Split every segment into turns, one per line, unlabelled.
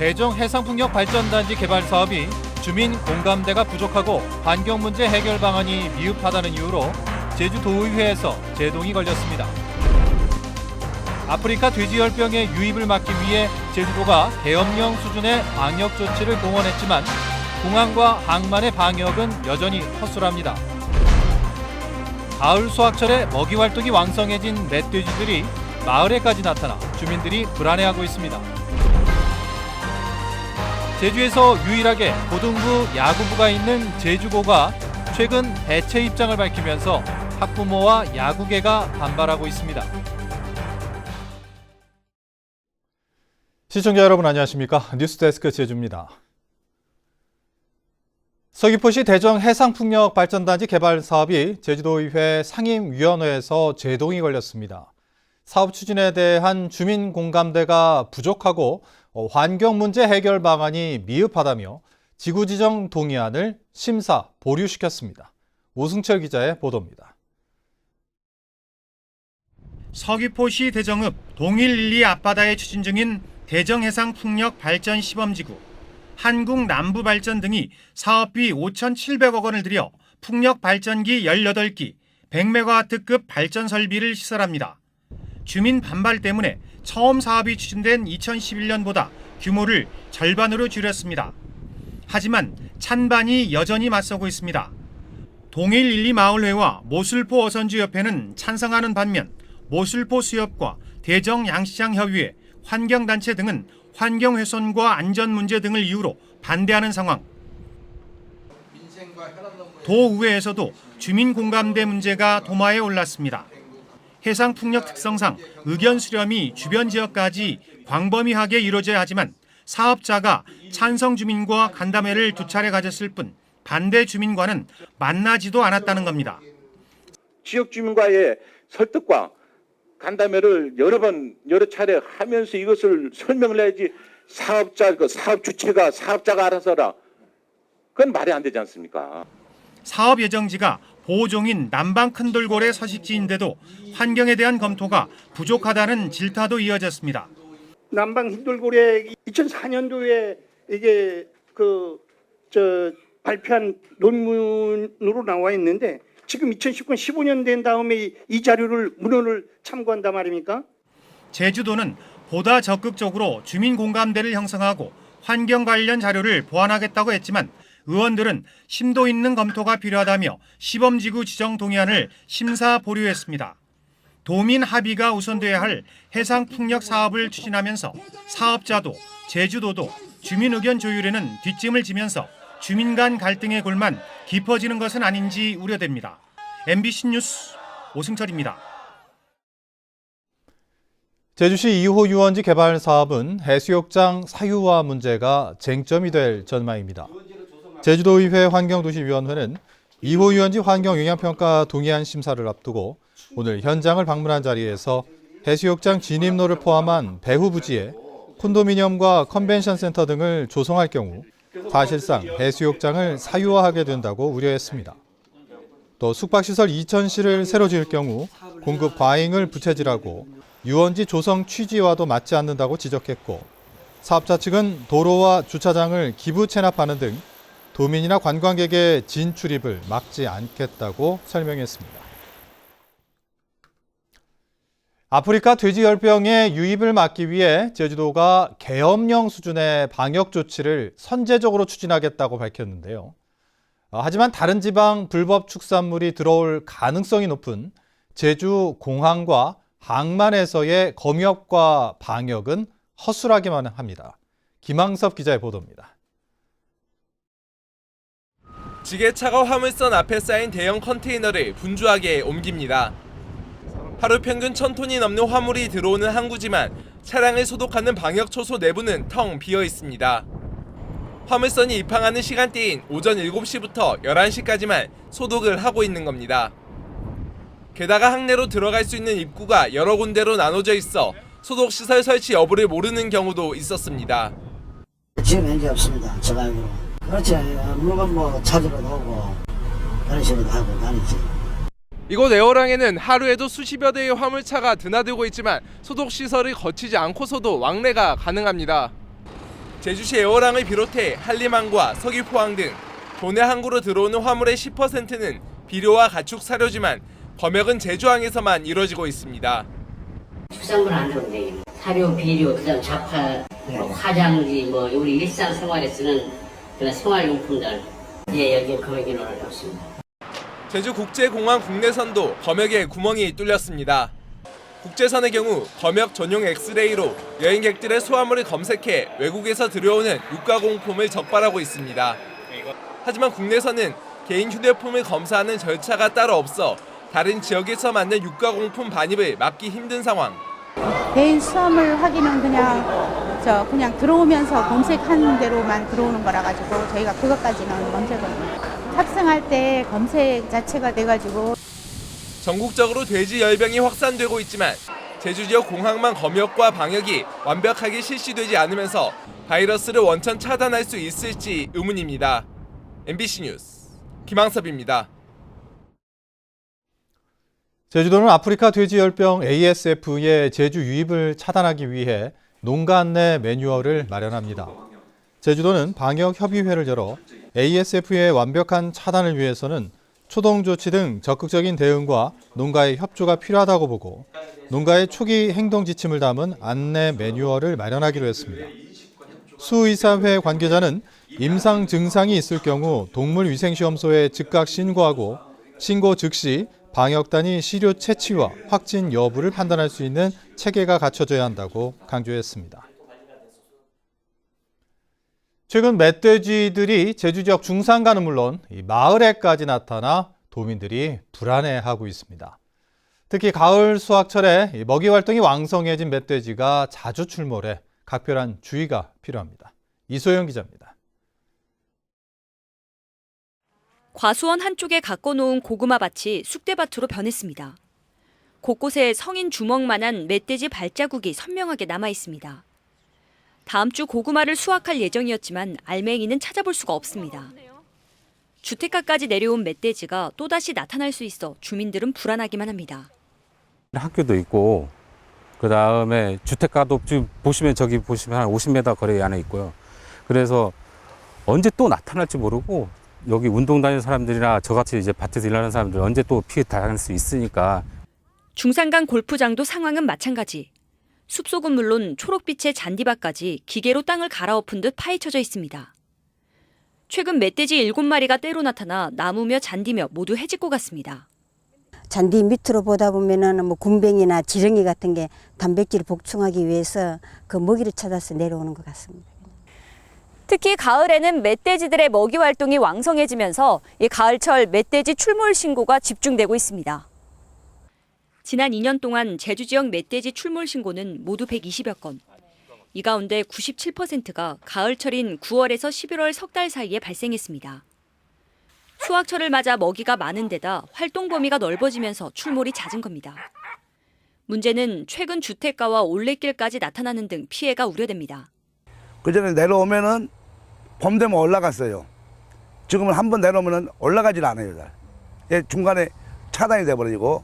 대정 해상풍력 발전단지 개발 사업이 주민 공감대가 부족하고 환경 문제 해결 방안이 미흡하다는 이유로 제주도의회에서 제동이 걸렸습니다. 아프리카 돼지열병의 유입을 막기 위해 제주도가 계엄령 수준의 방역 조치를 동원했지만 공항과 항만의 방역은 여전히 허술합니다. 가을 수확철에 먹이 활동이 왕성해진 멧돼지들이 마을에까지 나타나 주민들이 불안해하고 있습니다. 제주에서 유일하게 고등부 야구부가 있는 제주고가 최근 해체 입장을 밝히면서 학부모와 야구계가 반발하고 있습니다.
시청자 여러분 안녕하십니까? 뉴스데스크 제주입니다. 서귀포시 대정 해상풍력 발전단지 개발 사업이 제주도의회 상임위원회에서 제동이 걸렸습니다. 사업 추진에 대한 주민 공감대가 부족하고 환경 문제 해결 방안이 미흡하다며 지구지정 동의안을 심사 보류시켰습니다. 오승철 기자의 보도입니다.
서귀포시 대정읍 동일 1, 2 앞바다에 추진 중인 대정해상풍력 발전 시범지구, 한국남부발전 등이 사업비 5,700억 원을 들여 풍력 발전기 18기, 100메가와트급 발전 설비를 시설합니다. 주민 반발 때문에 처음 사업이 추진된 2011년보다 규모를 절반으로 줄였습니다. 하지만 찬반이 여전히 맞서고 있습니다. 동일 1, 2 마을회와 모슬포 어선주협회는 찬성하는 반면 모슬포 수협과 대정 양시장협의회, 환경단체 등은 환경훼손과 안전 문제 등을 이유로 반대하는 상황. 도의회에서도 주민 공감대 문제가 도마에 올랐습니다. 해상풍력 특성상 의견 수렴이 주변 지역까지 광범위하게 이루어져야 하지만 사업자가 찬성 주민과 간담회를 2차례 가졌을 뿐 반대 주민과는 만나지도 않았다는 겁니다.
지역 주민과의 설득과 간담회를 여러 차례 하면서 이것을 설명을 해야지 사업 주체가 사업자가 알아서 하라. 그건 말이 안 되지 않습니까?
사업 예정지가 보호종인 남방 큰돌고래 서식지인데도 환경에 대한 검토가 부족하다는 질타도 이어졌습니다.
남방 흰돌고래 2004년도에 이게 발표한 논문으로 나와 있는데 지금 2019년 15년 된 다음에 이 자료를 문헌을 참고한단 말입니까?
제주도는 보다 적극적으로 주민 공감대를 형성하고 환경 관련 자료를 보완하겠다고 했지만 의원들은 심도 있는 검토가 필요하다며 시범지구 지정 동의안을 심사 보류했습니다. 도민 합의가 우선돼야 할 해상풍력 사업을 추진하면서 사업자도 제주도도 주민 의견 조율에는 뒷짐을 지면서 주민 간 갈등의 골만 깊어지는 것은 아닌지 우려됩니다. MBC 뉴스 오승철입니다.
제주시 2호 유원지 개발 사업은 해수욕장 사유화 문제가 쟁점이 될 전망입니다. 제주도의회 환경도시위원회는 2호 유원지 환경영향평가 동의안 심사를 앞두고 오늘 현장을 방문한 자리에서 해수욕장 진입로를 포함한 배후 부지에 콘도미니엄과 컨벤션 센터 등을 조성할 경우 사실상 해수욕장을 사유화하게 된다고 우려했습니다. 또 숙박시설 2,000실을 새로 지을 경우 공급 과잉을 부채질하고 유원지 조성 취지와도 맞지 않는다고 지적했고 사업자 측은 도로와 주차장을 기부 체납하는 등 도민이나 관광객의 진출입을 막지 않겠다고 설명했습니다. 아프리카 돼지열병의 유입을 막기 위해 제주도가 계엄령 수준의 방역 조치를 선제적으로 추진하겠다고 밝혔는데요. 하지만 다른 지방 불법 축산물이 들어올 가능성이 높은 제주 공항과 항만에서의 검역과 방역은 허술하기만 합니다. 김항섭 기자의 보도입니다.
지게차가 화물선 앞에 쌓인 대형 컨테이너를 분주하게 옮깁니다. 하루 평균 1,000톤이 넘는 화물이 들어오는 항구지만 차량을 소독하는 방역초소 내부는 텅 비어 있습니다. 화물선이 입항하는 시간대인 오전 7시부터 11시까지만 소독을 하고 있는 겁니다. 게다가 항내로 들어갈 수 있는 입구가 여러 군데로 나눠져 있어 소독시설 설치 여부를 모르는 경우도 있었습니다.
지금 현재 없습니다. 제가 알기로. 그렇지. 물건 찾으러 오고 그런 식으로 하고 다니지.
이곳 에어랑에는 하루에도 수십여 대의 화물차가 드나들고 있지만 소독시설을 거치지 않고서도 왕래가 가능합니다. 제주시 애월항을 비롯해 한림항과 서귀포항 등 도내 항구로 들어오는 화물의 10%는 비료와 가축 사료지만 검역은 제주항에서만 이루어지고 있습니다.
수산물 안 들어오는데 사료, 비료, 그다음 잡화, 화장지, 우리 일상생활에 쓰는 그런 생활용품들 여기 검역이 넣어놨습니다.
제주국제공항 국내선도 검역에 구멍이 뚫렸습니다. 국제선의 경우 검역 전용 엑스레이로 여행객들의 소화물을 검색해 외국에서 들여오는 유가공품을 적발하고 있습니다. 하지만 국내선은 개인 휴대폰을 검사하는 절차가 따로 없어 다른 지역에서 만든 유가공품 반입을 막기 힘든 상황.
개인 수화물 확인은 그냥 들어오면서 검색하는 대로만 들어오는 거라 가지고 저희가 그것까지는 문제거든요. 탑승할 때 검색 자체가 돼가지고.
전국적으로 돼지 열병이 확산되고 있지만 제주 지역 공항만 검역과 방역이 완벽하게 실시되지 않으면서 바이러스를 원천 차단할 수 있을지 의문입니다. MBC 뉴스 김항섭입니다.
제주도는 아프리카 돼지열병 ASF의 제주 유입을 차단하기 위해 농가 안내 매뉴얼을 마련합니다. 제주도는 방역협의회를 열어 ASF의 완벽한 차단을 위해서는 초동조치 등 적극적인 대응과 농가의 협조가 필요하다고 보고 농가의 초기 행동 지침을 담은 안내 매뉴얼을 마련하기로 했습니다. 수의사회 관계자는 임상 증상이 있을 경우 동물위생시험소에 즉각 신고하고 신고 즉시 방역단이 시료 채취와 확진 여부를 판단할 수 있는 체계가 갖춰져야 한다고 강조했습니다. 최근 멧돼지들이 제주 지역 중산가는 물론 마을에까지 나타나 도민들이 불안해하고 있습니다. 특히 가을 수확철에 먹이 활동이 왕성해진 멧돼지가 자주 출몰해 각별한 주의가 필요합니다. 이소영 기자입니다.
과수원 한쪽에 가꿔놓은 고구마 밭이 쑥대밭으로 변했습니다. 곳곳에 성인 주먹만한 멧돼지 발자국이 선명하게 남아 있습니다. 다음 주 고구마를 수확할 예정이었지만 알맹이는 찾아볼 수가 없습니다. 주택가까지 내려온 멧돼지가 또다시 나타날 수 있어 주민들은 불안하기만 합니다.
학교도 있고 그다음에 주택가도 지금 보시면 저기 보시면 한 50m 거리 안에 있고요. 그래서 언제 또 나타날지 모르고 여기 운동 다니는 사람들이나 저같이 이제 밭에서 일하는 사람들 언제 또 피해 당할 수 있으니까.
중산간 골프장도 상황은 마찬가지. 숲속은 물론 초록빛의 잔디밭까지 기계로 땅을 갈아엎은 듯 파헤쳐져 있습니다. 최근 멧돼지 7마리가 때로 나타나 나무며 잔디며 모두 해집고 갔습니다.
잔디 밑으로 보다 보면은 군뱅이나 지렁이 같은 게 단백질을 복충하기 위해서 그 먹이를 찾아서 내려오는 것 같습니다.
특히 가을에는 멧돼지들의 먹이 활동이 왕성해지면서 이 가을철 멧돼지 출몰 신고가 집중되고 있습니다. 지난 2년 동안 제주 지역 멧돼지 출몰 신고는 모두 120여 건. 이 가운데 97%가 가을철인 9월에서 11월 석 달 사이에 발생했습니다. 수확철을 맞아 먹이가 많은 데다 활동 범위가 넓어지면서 출몰이 잦은 겁니다. 문제는 최근 주택가와 올레길까지 나타나는 등 피해가 우려됩니다.
그전에 내려오면은 봄 되면 올라갔어요. 지금은 한번 내려오면은 올라가질 않아요. 중간에 차단이 돼버리고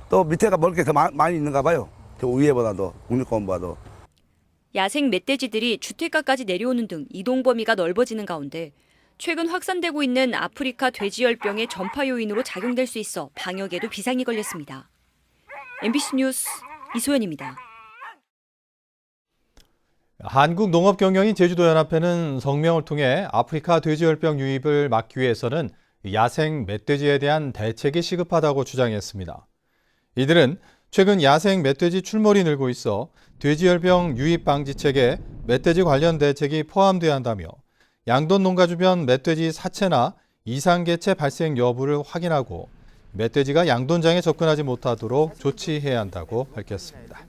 또 밑에가 먹을 게 더 많이 있는가 봐요. 저 위에보다도 국립공원보다도.
야생 멧돼지들이 주택가까지 내려오는 등 이동 범위가 넓어지는 가운데 최근 확산되고 있는 아프리카 돼지열병의 전파 요인으로 작용될 수 있어 방역에도 비상이 걸렸습니다. MBC 뉴스 이소연입니다.
한국농업경영인 제주도연합회는 성명을 통해 아프리카 돼지열병 유입을 막기 위해서는 야생 멧돼지에 대한 대책이 시급하다고 주장했습니다. 이들은 최근 야생 멧돼지 출몰이 늘고 있어 돼지열병 유입 방지책에 멧돼지 관련 대책이 포함돼야 한다며 양돈 농가 주변 멧돼지 사체나 이상개체 발생 여부를 확인하고 멧돼지가 양돈장에 접근하지 못하도록 조치해야 한다고 밝혔습니다.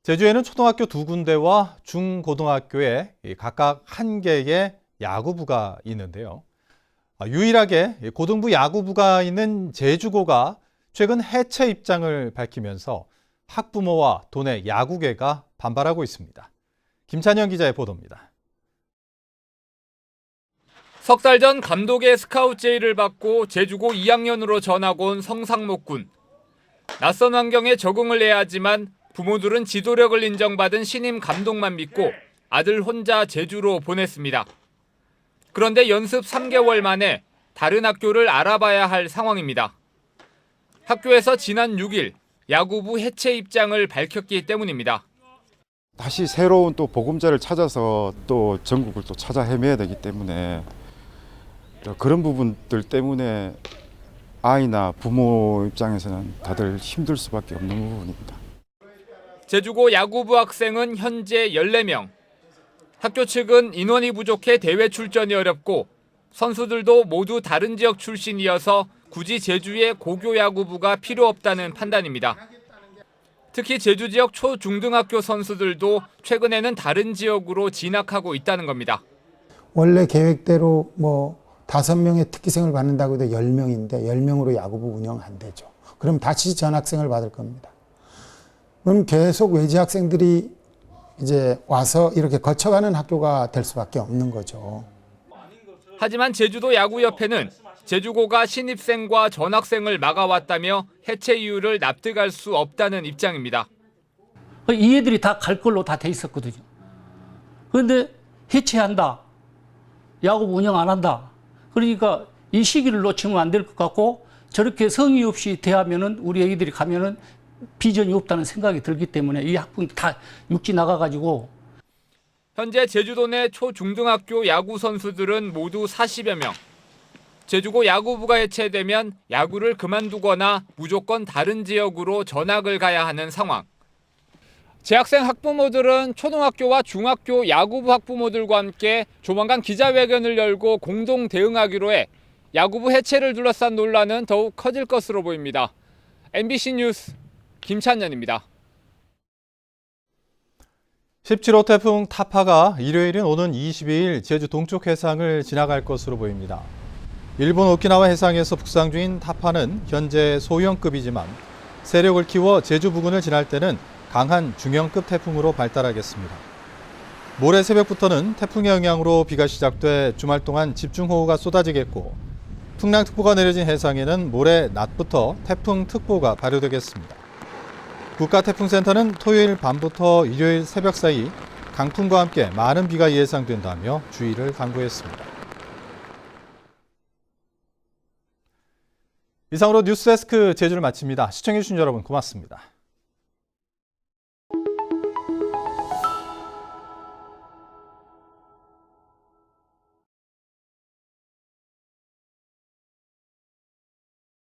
제주에는 초등학교 2군데와 중고등학교에 각각 1개의 야구부가 있는데요. 유일하게 고등부 야구부가 있는 제주고가 최근 해체 입장을 밝히면서 학부모와 도내 야구계가 반발하고 있습니다. 김찬영 기자의 보도입니다.
석 달 전 감독의 스카우트 제의를 받고 제주고 2학년으로 전학 온 성상목 군. 낯선 환경에 적응을 해야 하지만 부모들은 지도력을 인정받은 신임 감독만 믿고 아들 혼자 제주로 보냈습니다. 그런데 연습 3개월 만에 다른 학교를 알아봐야 할 상황입니다. 학교에서 지난 6일 야구부 해체 입장을 밝혔기 때문입니다.
다시 새로운 또 보금자를 찾아서 또 전국을 또 찾아 헤매야 되기 때문에 그런 부분들 때문에 아이나 부모 입장에서는 다들 힘들 수밖에 없는 부분입니다.
제주고 야구부 학생은 현재 14명. 학교 측은 인원이 부족해 대회 출전이 어렵고 선수들도 모두 다른 지역 출신이어서 굳이 제주에 고교 야구부가 필요 없다는 판단입니다. 특히 제주 지역 초, 중등학교 선수들도 최근에는 다른 지역으로 진학하고 있다는 겁니다.
원래 계획대로 5명의 특기생을 받는다고 해도 10명인데 10명으로 야구부 운영 안 되죠. 그럼 다시 전학생을 받을 겁니다. 그럼 계속 외지 학생들이 이제 와서 이렇게 거쳐가는 학교가 될 수밖에 없는 거죠.
하지만 제주도 야구협회는 제주고가 신입생과 전학생을 막아왔다며 해체 이유를 납득할 수 없다는 입장입니다.
이 애들이 다 갈 걸로 다 돼 있었거든요. 그런데 해체한다. 야구부 운영 안 한다. 그러니까 이 시기를 놓치면 안 될 것 같고 저렇게 성의 없이 대하면은 우리 애기들이 가면은 비전이 없다는 생각이 들기 때문에 이 학부모 다 육지 나가가지고.
현재 제주도 내 초, 중등학교 야구 선수들은 모두 40여 명. 제주고 야구부가 해체되면 야구를 그만두거나 무조건 다른 지역으로 전학을 가야 하는 상황. 재학생 학부모들은 초등학교와 중학교 야구부 학부모들과 함께 조만간 기자회견을 열고 공동 대응하기로 해 야구부 해체를 둘러싼 논란은 더욱 커질 것으로 보입니다. MBC 뉴스 김찬년입니다.
17호 태풍 타파가 일요일인 오는 22일 제주 동쪽 해상을 지나갈 것으로 보입니다. 일본 오키나와 해상에서 북상 중인 타파는 현재 소형급이지만 세력을 키워 제주 부근을 지날 때는 강한 중형급 태풍으로 발달하겠습니다. 모레 새벽부터는 태풍의 영향으로 비가 시작돼 주말 동안 집중호우가 쏟아지겠고 풍랑특보가 내려진 해상에는 모레 낮부터 태풍특보가 발효되겠습니다. 국가태풍센터는 토요일 밤부터 일요일 새벽 사이 강풍과 함께 많은 비가 예상된다며 주의를 당부했습니다. 이상으로 뉴스데스크 제주를 마칩니다. 시청해주신 여러분 고맙습니다.